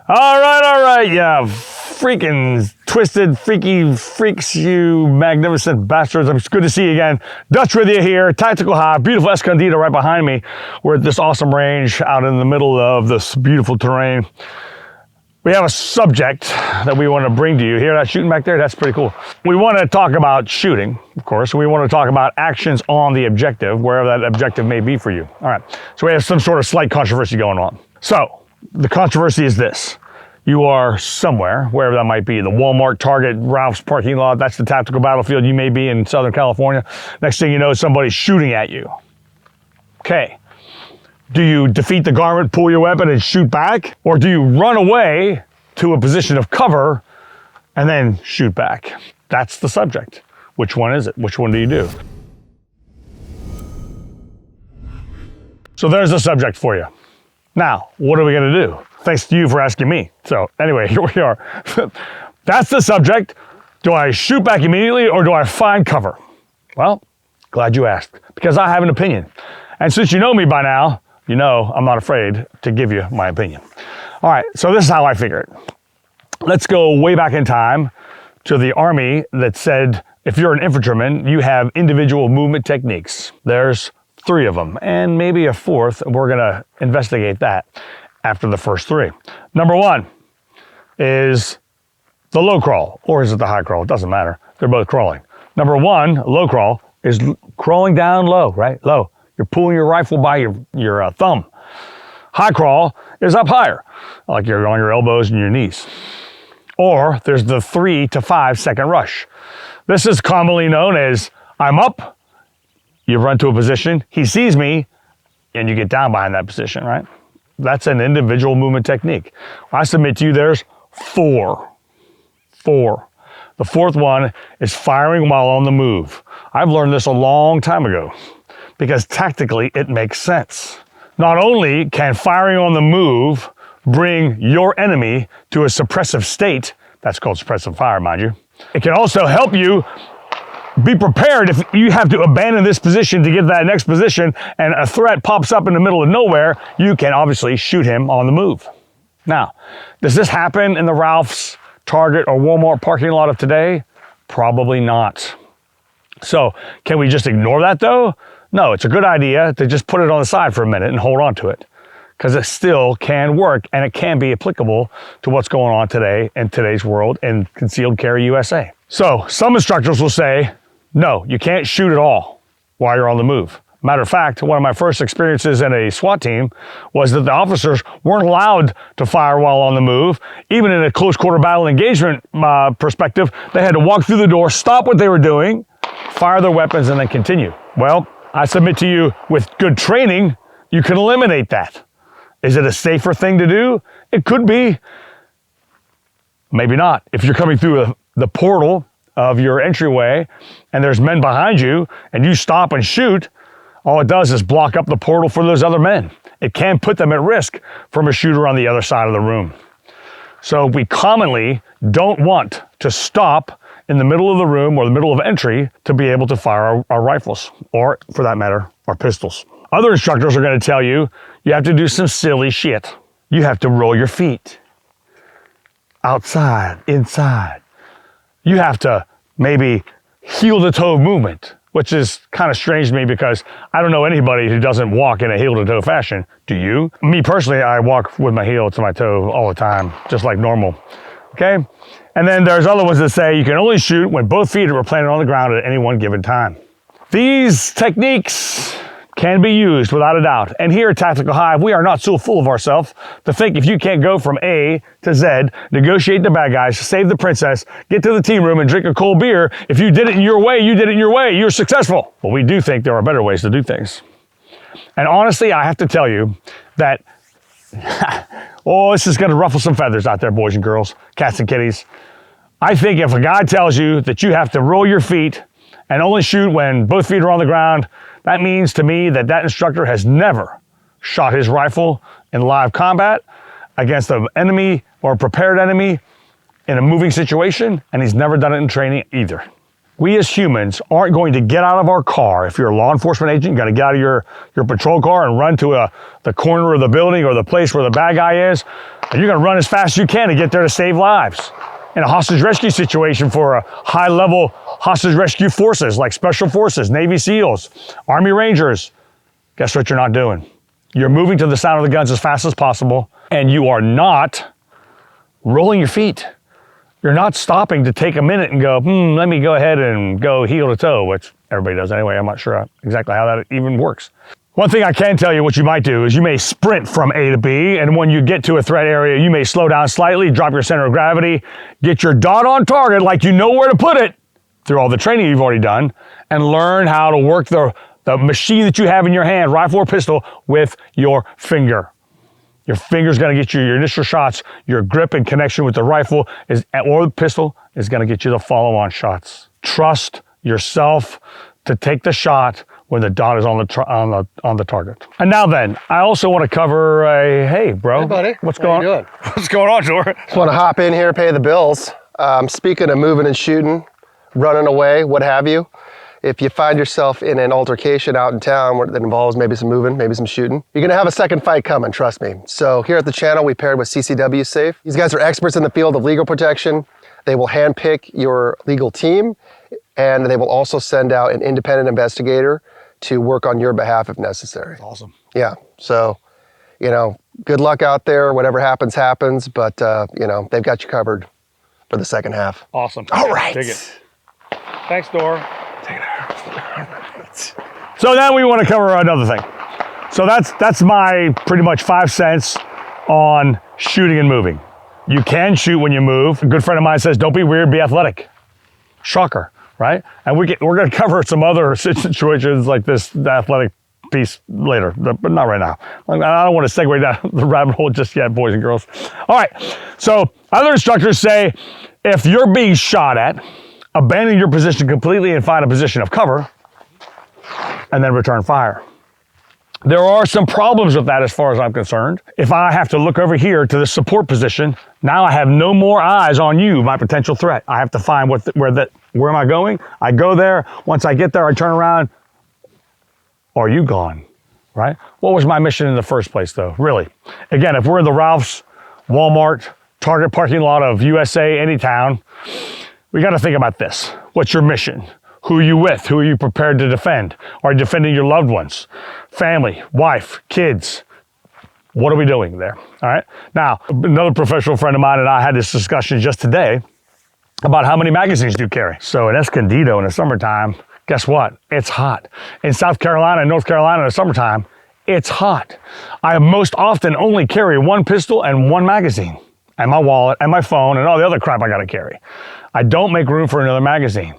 All right, yeah. Freaking twisted, freaky freaks, you magnificent bastards. It's good to see you again. Dutch with you here, Tactical Hyve, beautiful Escondido right behind me. We're at this awesome range out in the middle of this beautiful terrain. We have a subject that we want to bring to you. Hear that shooting back there? That's pretty cool. We want to talk about shooting, of course. We want to talk about actions on the objective, wherever that objective may be for you. All right, so we have some sort of slight controversy going on. So the controversy is this. You are somewhere, wherever that might be, the Walmart, Target, Ralph's parking lot. That's the tactical battlefield you may be in Southern California. Next thing you know, somebody's shooting at you. Okay. Do you defeat the garment, pull your weapon, and shoot back? Or do you run away to a position of cover and then shoot back? That's the subject. Which one is it? Which one do you do? So there's the subject for you. Now, what are we going to do? Thanks to you for asking me. So anyway, here we are. That's the subject. Do I shoot back immediately or do I find cover? Well, glad you asked, because I have an opinion. And since you know me by now, you know I'm not afraid to give you my opinion. All right, so this is how I figure it. Let's go way back in time to the Army that said, if you're an infantryman, you have individual movement techniques. There's 3 of them, and maybe a 4th. We're gonna investigate that after the first 3. Number 1 is the low crawl, or is it the high crawl? It doesn't matter. They're both crawling. Number 1, low crawl, is crawling down low, right? Low. You're pulling your rifle by your thumb. High crawl is up higher, like you're on your elbows and your knees. Or there's the 3 to 5 second rush. This is commonly known as I'm up, you run to a position, he sees me, and you get down behind that position, right? That's an individual movement technique. I submit to you there's 4. 4. The 4th one is firing while on the move. I've learned this a long time ago, because tactically it makes sense. Not only can firing on the move bring your enemy to a suppressive state, that's called suppressive fire, mind you, it can also help you be prepared if you have to abandon this position to get to that next position and a threat pops up in the middle of nowhere, you can obviously shoot him on the move. Now, does this happen in the Ralph's, Target, or Walmart parking lot of today? Probably not. So, can we just ignore that though? No, it's a good idea to just put it on the side for a minute and hold on to it, because it still can work and it can be applicable to what's going on today in today's world in Concealed Carry USA. So some instructors will say, no, you can't shoot at all while you're on the move. Matter of fact, one of my first experiences in a SWAT team was that the officers weren't allowed to fire while on the move. Even in a close quarter battle engagement perspective, they had to walk through the door, stop what they were doing, fire their weapons, and then continue. Well, I submit to you, with good training, you can eliminate that. Is it a safer thing to do? It could be. Maybe not. If you're coming through the portal of your entryway and there's men behind you and you stop and shoot, all it does is block up the portal for those other men. It can put them at risk from a shooter on the other side of the room. So we commonly don't want to stop in the middle of the room or the middle of entry to be able to fire our rifles, or for that matter, our pistols. Other instructors are going to tell you, you have to do some silly shit. You have to roll your feet. Outside, inside. You have to maybe heel to toe movement, which is kind of strange to me because I don't know anybody who doesn't walk in a heel to toe fashion. Do you? Me personally, I walk with my heel to my toe all the time, just like normal. Okay? And then there's other ones that say you can only shoot when both feet are planted on the ground at any one given time. These techniques can be used without a doubt. And here at Tactical Hyve, we are not so full of ourselves to think if you can't go from A to Z, negotiate the bad guys, save the princess, get to the team room and drink a cold beer, if you did it in your way, you did it in your way, you're successful. Well, we do think there are better ways to do things. And honestly, I have to tell you that, oh, this is going to ruffle some feathers out there, boys and girls, cats and kitties. I think if a guy tells you that you have to roll your feet and only shoot when both feet are on the ground, that means to me that that instructor has never shot his rifle in live combat against an enemy or a prepared enemy in a moving situation, and he's never done it in training either. we as humans aren't going to get out of our car. If you're a law enforcement agent, you got to get out of your patrol car and run to the corner of the building or the place where the bad guy is. And you're going to run as fast as you can to get there to save lives. In a hostage rescue situation for a high-level hostage rescue forces like Special Forces, Navy SEALs, Army Rangers, guess what you're not doing? You're moving to the sound of the guns as fast as possible, and you are not rolling your feet. You're not stopping to take a minute and go, let me go ahead and go heel to toe, which everybody does anyway. I'm not sure exactly how that even works. One thing I can tell you what you might do is you may sprint from A to B, and when you get to a threat area, you may slow down slightly, drop your center of gravity, get your dot on target like you know where to put it through all the training you've already done, and learn how to work the machine that you have in your hand, rifle or pistol, with your finger. Your finger's gonna get you your initial shots. Your grip and connection with the rifle or the pistol is gonna get you the follow-on shots. Trust yourself to take the shot when the dot is on the target. And now then, I also want to cover hey bro. Hey buddy. What's going on? What's going on, Dor? Just want to hop in here, pay the bills. Speaking of moving and shooting, running away, what have you, if you find yourself in an altercation out in town that involves maybe some moving, maybe some shooting, you're gonna have a second fight coming, trust me. So here at the channel, we paired with CCW Safe. These guys are experts in the field of legal protection. They will handpick your legal team, and they will also send out an independent investigator to work on your behalf if necessary. Awesome. Yeah, so, good luck out there. Whatever happens, happens, but, they've got you covered for the second half. Awesome. All right. Dig it. Thanks, Dor. Take it. So now we want to cover another thing. So that's my pretty much 5 cents on shooting and moving. You can shoot when you move. A good friend of mine says, don't be weird, be athletic. Shocker. Right? And we're going to cover some other situations like this, the athletic piece later, but not right now. I don't want to segue down the rabbit hole just yet, boys and girls. All right. So other instructors say, if you're being shot at, abandon your position completely and find a position of cover, and then return fire. There are some problems with that as far as I'm concerned. If I have to look over here to the support position, now I have no more eyes on you, my potential threat. I have to find where am I going? I go there. Once I get there, I turn around. Are you gone? Right? What was my mission in the first place, though? Really? Again, if we're in the Ralph's, Walmart, Target parking lot of USA, any town, we got to think about this. What's your mission? Who are you with? Who are you prepared to defend? Are you defending your loved ones? Family, wife, kids? What are we doing there? All right. Now, another professional friend of mine and I had this discussion just today about how many magazines do you carry. So in Escondido in the summertime, guess what? It's hot. In South Carolina and North Carolina in the summertime, it's hot. I most often only carry one pistol and one magazine, and my wallet and my phone and all the other crap I gotta carry. I don't make room for another magazine.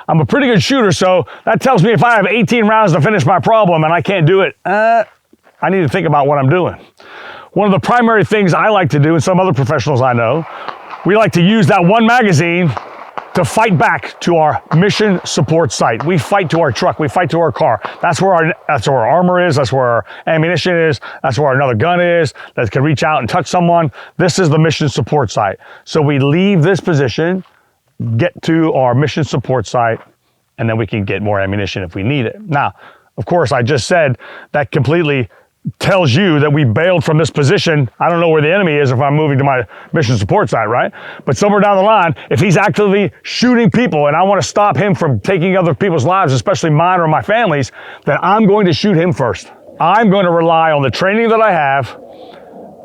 I'm a pretty good shooter, so that tells me if I have 18 rounds to finish my problem and I can't do it, I need to think about what I'm doing. One of the primary things I like to do, and some other professionals I know, we like to use that one magazine to fight back to our mission support site. We fight to our truck, we fight to our car. That's where our armor is, that's where our ammunition is, that's where another gun is that can reach out and touch someone. This is the mission support site. So we leave this position, get to our mission support site, and then we can get more ammunition if we need it. Now, of course, I just said that completely tells you that we bailed from this position. I don't know where the enemy is if I'm moving to my mission support site, right? But somewhere down the line, if he's actively shooting people and I want to stop him from taking other people's lives, especially mine or my family's, then I'm going to shoot him first. I'm going to rely on the training that I have,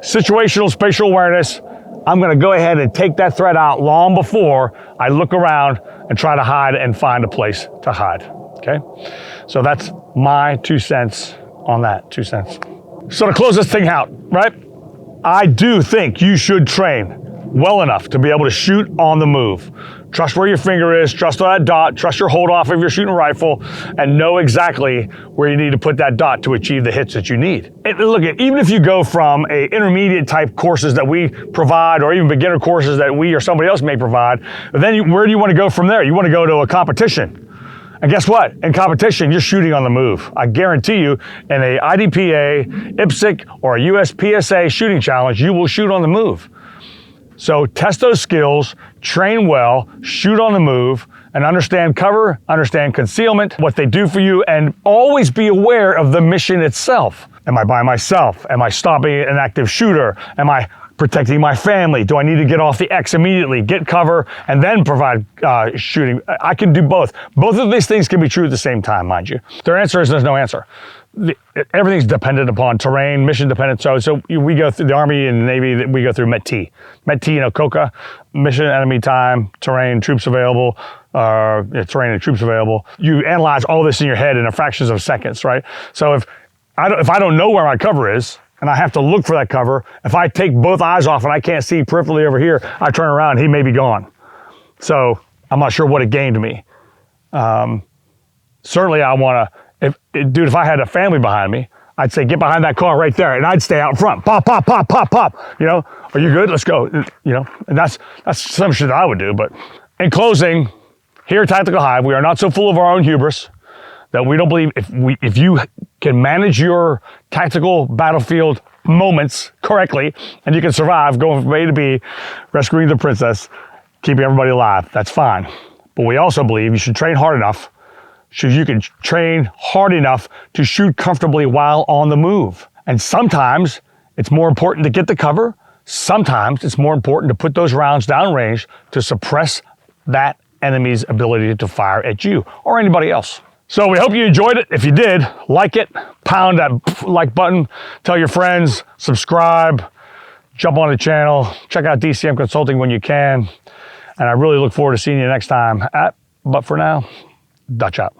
situational spatial awareness. I'm going to go ahead and take that threat out long before I look around and try to hide and find a place to hide, okay? So that's my 2 cents on that, 2 cents. So to close this thing out, right? I do think you should train well enough to be able to shoot on the move. Trust where your finger is, trust that dot, trust your hold off if you're shooting a rifle, and know exactly where you need to put that dot to achieve the hits that you need. And look, even if you go from a intermediate type courses that we provide, or even beginner courses that we or somebody else may provide, then where do you want to go from there? You want to go to a competition. And guess what? In competition, you're shooting on the move. I guarantee you, in a IDPA, IPSC, or a USPSA shooting challenge, you will shoot on the move. So test those skills, train well, shoot on the move, and understand cover, understand concealment, what they do for you, and always be aware of the mission itself. Am I by myself? Am I stopping an active shooter? Am I protecting my family? Do I need to get off the X immediately, get cover, and then provide shooting? I can do both. Both of these things can be true at the same time, mind you. Their answer is there's no answer. Everything's dependent upon terrain, mission dependent. So we go through the Army and Navy, we go through MET-T. MET-T, COCA, mission, enemy time, terrain, troops available, terrain and troops available. You analyze all this in your head in a fractions of seconds, right? So if I don't know where my cover is, and I have to look for that cover, if I take both eyes off and I can't see peripherally over here, I turn around, he may be gone. So I'm not sure what it gained me. Certainly I want to, if I had a family behind me, I'd say, get behind that car right there, and I'd stay out front. Pop, pop, pop, pop, pop. You know, are you good? Let's go. You know, and that's some shit that I would do. But in closing, here at Tactical Hyve, we are not so full of our own hubris that we don't believe if you can manage your tactical battlefield moments correctly, and you can survive going from A to B, rescuing the princess, keeping everybody alive, that's fine. But we also believe you should train hard enough so you can train hard enough to shoot comfortably while on the move. And sometimes it's more important to get the cover. Sometimes it's more important to put those rounds downrange to suppress that enemy's ability to fire at you or anybody else. So we hope you enjoyed it. If you did, like it, pound that like button, tell your friends, subscribe, jump on the channel, check out DCM Consulting when you can. And I really look forward to seeing you next time. But for now, Dutch out.